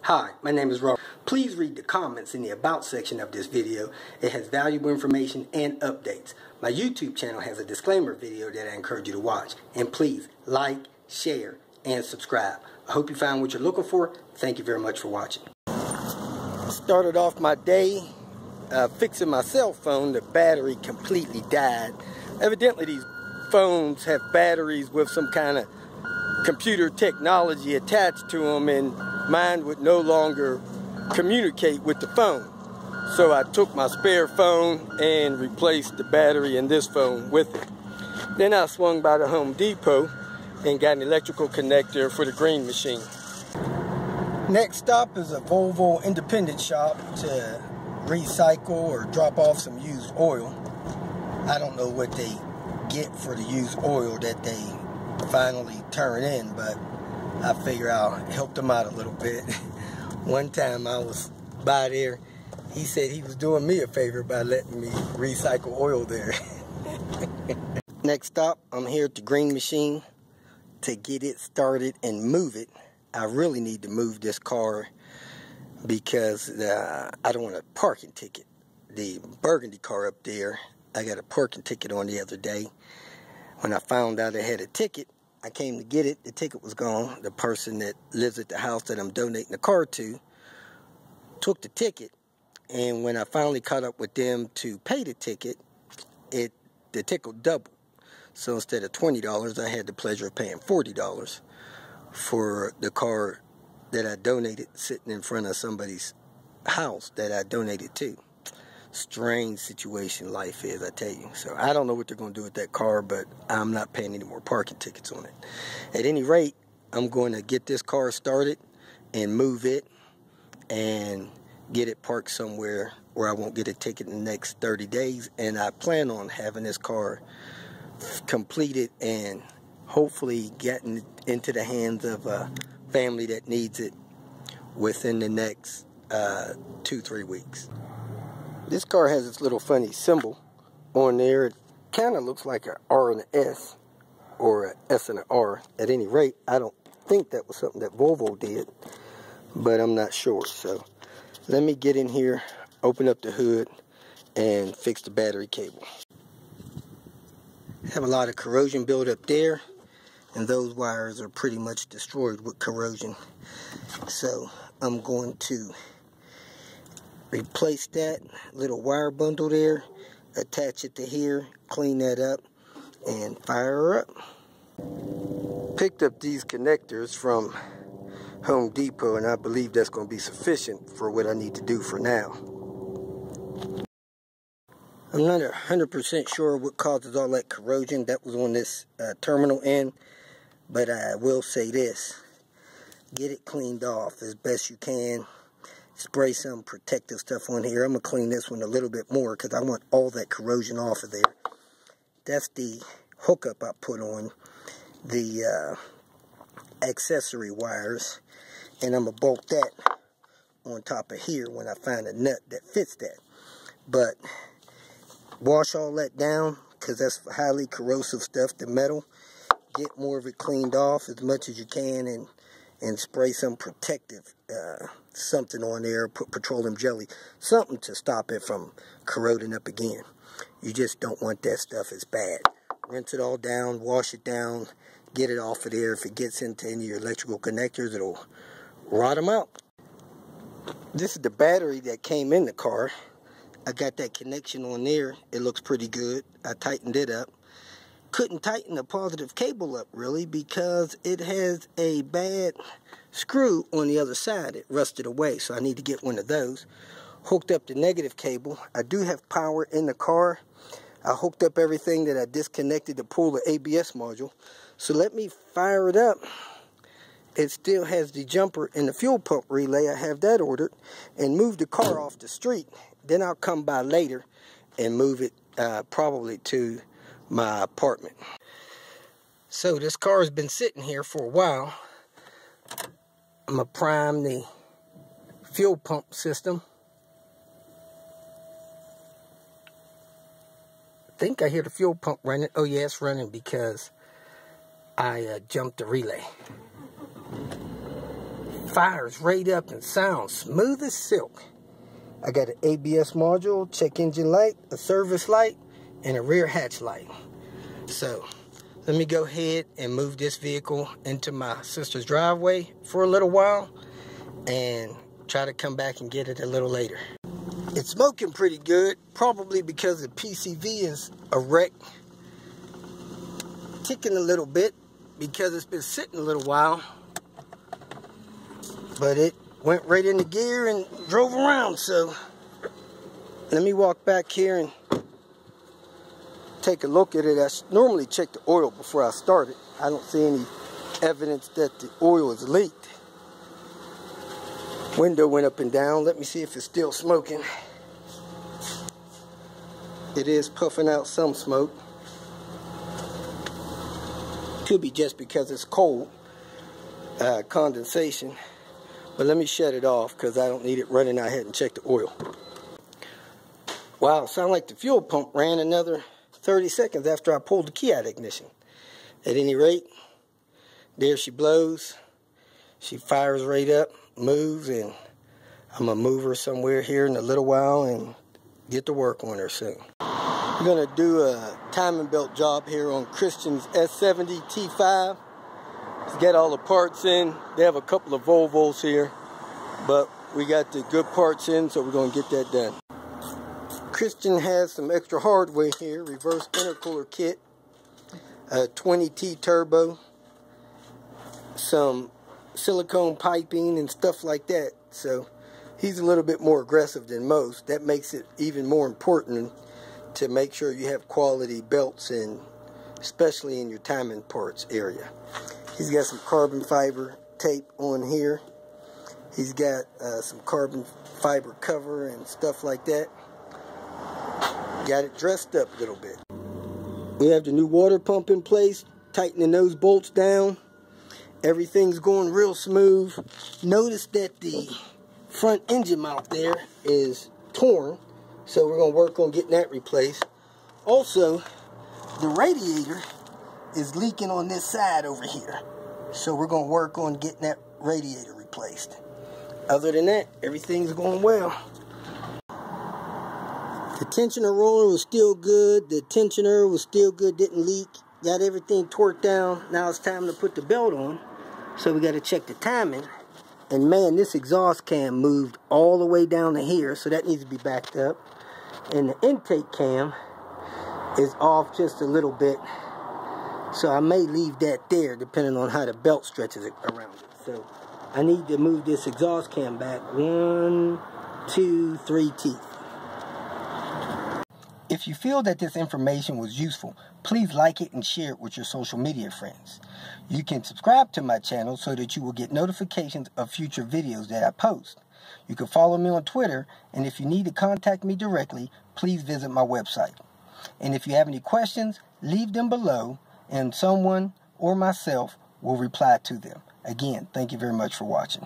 Hi, my name is Robert. Please read the comments in the About section of this video. It has valuable information and updates. My YouTube channel has a disclaimer video that I encourage you to watch. And please like, share, and subscribe. I hope you found what you're looking for. Thank you very much for watching. Started off my day fixing my cell phone. The battery completely died. Evidently these phones have batteries with some kind of computer technology attached to them, and mine would no longer communicate with the phone. So I took my spare phone and replaced the battery in this phone with it. Then I swung by the Home Depot and got an electrical connector for the green machine. Next stop is a Volvo independent shop to recycle or drop off some used oil. I don't know what they get for the used oil that they finally turn in, but I figure I'll help them out a little bit. One time I was by there, he said he was doing me a favor by letting me recycle oil there. Next stop, I'm here at the green machine to get it started and move it. I really need to move this car because I don't want a parking ticket. The burgundy car up there, I got a parking ticket on the other day. When I found out I had a ticket, I came to get it. The ticket was gone. The person that lives at the house that I'm donating the car to took the ticket. And when I finally caught up with them to pay the ticket, the ticket doubled. So instead of $20, I had the pleasure of paying $40 for the car that I donated sitting in front of somebody's house that I donated to. Strange situation life is, I tell you. So I don't know what they're going to do with that car, but I'm not paying any more parking tickets on it. At any rate, I'm going to get this car started and move it and get it parked somewhere where I won't get a ticket in the next 30 days. And I plan on having this car completed and hopefully getting it into the hands of a family that needs it within the next 2-3 weeks. This car has this little funny symbol on there. It kind of looks like an R and an S, or an S and an R. At any rate, I don't think that was something that Volvo did, but I'm not sure. So let me get in here, open up the hood, and fix the battery cable. Have a lot of corrosion buildup there, and those wires are pretty much destroyed with corrosion. So I'm going to replace that little wire bundle there, attach it to here, clean that up, and fire her up. Picked up these connectors from Home Depot, and I believe that's going to be sufficient for what I need to do for now. I'm not 100% sure what causes all that corrosion that was on this terminal end, but I will say this: get it cleaned off as best you can. Spray some protective stuff on here. I'm going to clean this one a little bit more because I want all that corrosion off of there. That's the hookup I put on the accessory wires, and I'm going to bolt that on top of here when I find a nut that fits that. But wash all that down because that's highly corrosive stuff, the metal. Get more of it cleaned off as much as you can, and spray some protective something on there, put petroleum jelly, something to stop it from corroding up again. You just don't want that stuff as bad. Rinse it all down, wash it down, get it off of there. If it gets into any of your electrical connectors, it'll rot them out. This is the battery that came in the car. I got that connection on there. It looks pretty good. I tightened it up. Couldn't tighten the positive cable up really because it has a bad screw on the other side. It rusted away, so I need to get one of those. Hooked up the negative cable. I do have power in the car. I hooked up everything that I disconnected to pull the ABS module. So let me fire it up. It still has the jumper and the fuel pump relay. I have that ordered, and move the car off the street. Then I'll come by later and move it probably to my apartment. So this car has been sitting here for a while. I'm going to prime the fuel pump system. I think I hear the fuel pump running. Oh yeah, it's running because I jumped the relay. fires right up and sounds smooth as silk. I got an ABS module, check engine light, a service light, and a rear hatch light. So let me go ahead and move this vehicle into my sister's driveway for a little while and try to come back and get it a little later. It's smoking pretty good, probably because the PCV is a wreck. Ticking a little bit because it's been sitting a little while. But it went right into gear and drove around, so let me walk back here and take a look at it. I normally check the oil before I start it. I don't see any evidence that the oil is leaked. Window went up and down. Let me see if it's still smoking. It is puffing out some smoke. Could be just because it's cold, condensation. But let me shut it off because I don't need it running out here and check the oil. Wow, sound like the fuel pump ran another 30 seconds after I pulled the key out of ignition. At any rate, there she blows. She fires right up, moves, and I'm going to move her somewhere here in a little while and get to work on her soon. I'm going to do a timing belt job here on Christian's S70 T5. He's got all the parts in. They have a couple of Volvos here, but we got the good parts in, so we're going to get that done. Christian has some extra hardware here, reverse intercooler kit, a 20T turbo, some silicone piping and stuff like that. So he's a little bit more aggressive than most. That makes it even more important to make sure you have quality belts, and especially in your timing parts area. He's got some carbon fiber tape on here. He's got some carbon fiber cover and stuff like that. Got it dressed up a little bit. We have the new water pump in place, tightening those bolts down. Everything's going real smooth. Notice that the front engine mount there is torn, so we're going to work on getting that replaced. Also, the radiator is leaking on this side over here, so we're going to work on getting that radiator replaced. Other than that, everything's going well. The tensioner roller was still good. The tensioner was still good, didn't leak. Got everything torqued down. Now it's time to put the belt on. So we got to check the timing. And man, this exhaust cam moved all the way down to here, so that needs to be backed up. And the intake cam is off just a little bit, so I may leave that there depending on how the belt stretches around it. So I need to move this exhaust cam back 1, 2, 3 teeth. If you feel that this information was useful, please like it and share it with your social media friends. You can subscribe to my channel so that you will get notifications of future videos that I post. You can follow me on Twitter, and if you need to contact me directly, please visit my website. And if you have any questions, leave them below, and someone or myself will reply to them. Again, thank you very much for watching.